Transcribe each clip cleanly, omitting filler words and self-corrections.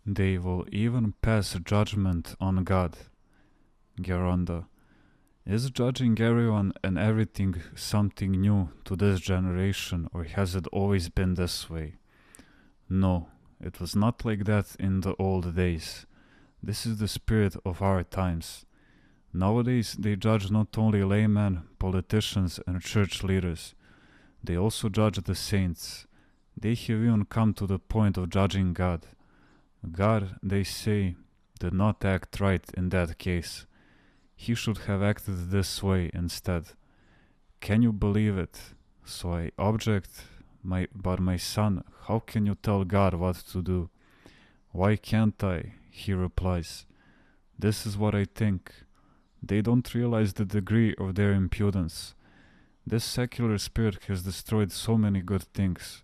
They will even pass judgment on God. Geronda. Is judging everyone and everything something new to this generation, or has it always been this way? No, it was not like that in the old days. This is the spirit of our times. Nowadays, they judge not only laymen, politicians, and church leaders, they also judge the saints. They have even come to the point of judging God. God, they say, did not act right in that case. He should have acted this way instead. Can you believe it? So I object, but my son, how can you tell God what to do? Why can't I? He replies. This is what I think. They don't realize the degree of their impudence. This secular spirit has destroyed so many good things.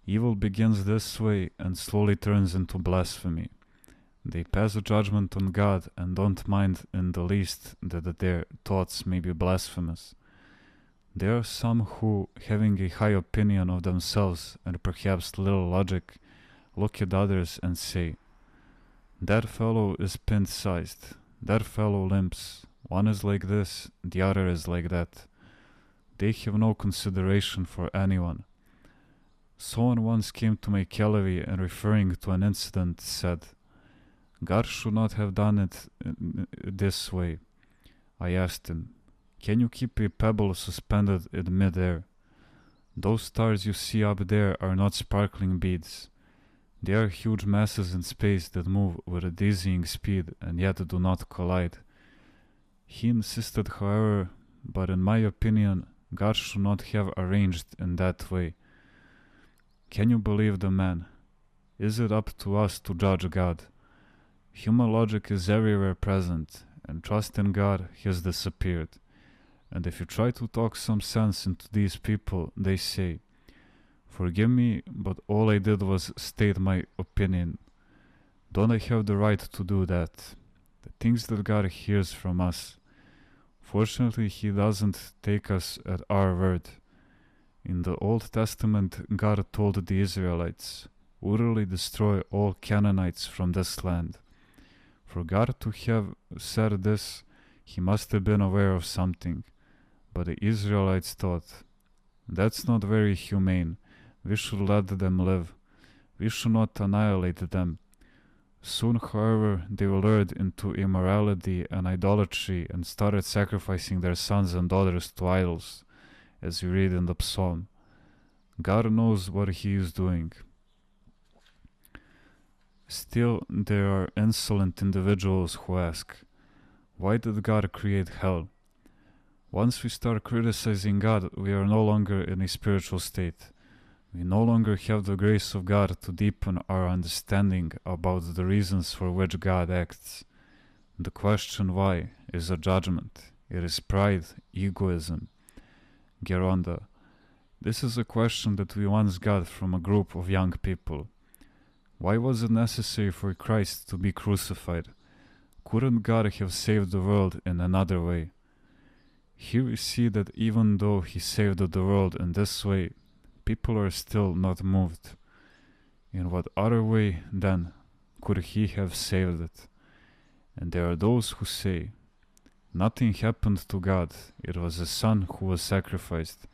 Evil begins this way and slowly turns into blasphemy. They pass a judgment on God and don't mind in the least that their thoughts may be blasphemous. There are some who, having a high opinion of themselves and perhaps little logic, look at others and say, that fellow is pint-sized, that fellow limps, one is like this, the other is like that. They have no consideration for anyone. Someone once came to my Calevi and referring to an incident said, God should not have done it this way. I asked him, can you keep a pebble suspended in mid-air? Those stars you see up there are not sparkling beads. They are huge masses in space that move with a dizzying speed and yet do not collide. He insisted, however, but in my opinion, God should not have arranged in that way. Can you believe the man? Is it up to us to judge God? Human logic is everywhere present, and trust in God has disappeared. And if you try to talk some sense into these people, they say, forgive me, but all I did was state my opinion. Don't I have the right to do that? The things that God hears from us. Fortunately, He doesn't take us at our word. In the Old Testament, God told the Israelites, utterly destroy all Canaanites from this land. For God to have said this, He must have been aware of something. But the Israelites thought, that's not very humane. We should let them live. We should not annihilate them. Soon, however, they lured into immorality and idolatry and started sacrificing their sons and daughters to idols, as we read in the psalm. God knows what He is doing. Still, there are insolent individuals who ask, why did God create hell? Once we start criticizing God, we are no longer in a spiritual state. We no longer have the grace of God to deepen our understanding about the reasons for which God acts. The question why is a judgment. It is pride, egoism. Geronda. This is a question that we once got from a group of young people. Why was it necessary for Christ to be crucified? Couldn't God have saved the world in another way? Here we see that even though He saved the world in this way, people are still not moved. In what other way, then, could He have saved it? And there are those who say, nothing happened to God, it was a son who was sacrificed.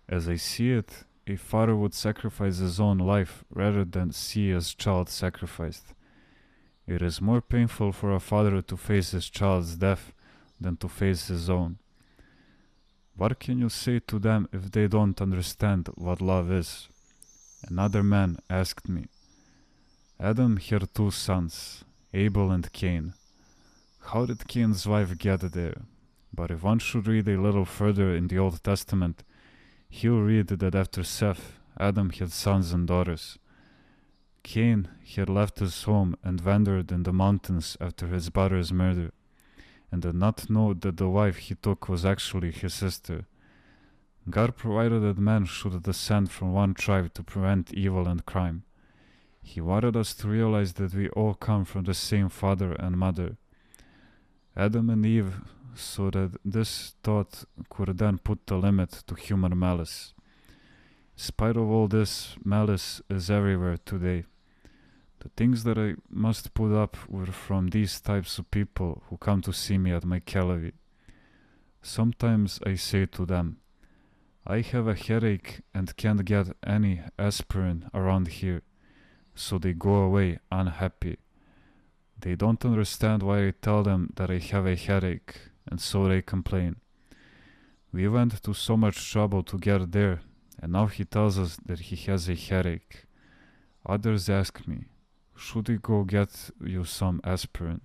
As I see it, a father would sacrifice his own life rather than see his child sacrificed. It is more painful for a father to face his child's death than to face his own. What can you say to them if they don't understand what love is? Another man asked me, Adam had 2 sons, Abel and Cain. How did Cain's wife get there? But if one should read a little further in the Old Testament, he'll read that after Seth, Adam had sons and daughters. Cain had left his home and wandered in the mountains after his brother's murder, and did not know that the wife he took was actually his sister. God provided that man should descend from one tribe to prevent evil and crime. He wanted us to realize that we all come from the same father and mother, Adam and Eve, so that this thought could then put the limit to human malice. In spite of all this, malice is everywhere today. The things that I must put up with from these types of people who come to see me at my Kelevi. Sometimes I say to them, I have a headache and can't get any aspirin around here, so they go away unhappy. They don't understand why I tell them that I have a headache, and so they complain. We went to so much trouble to get there, and now he tells us that he has a headache. Others ask me, should we go get you some aspirin?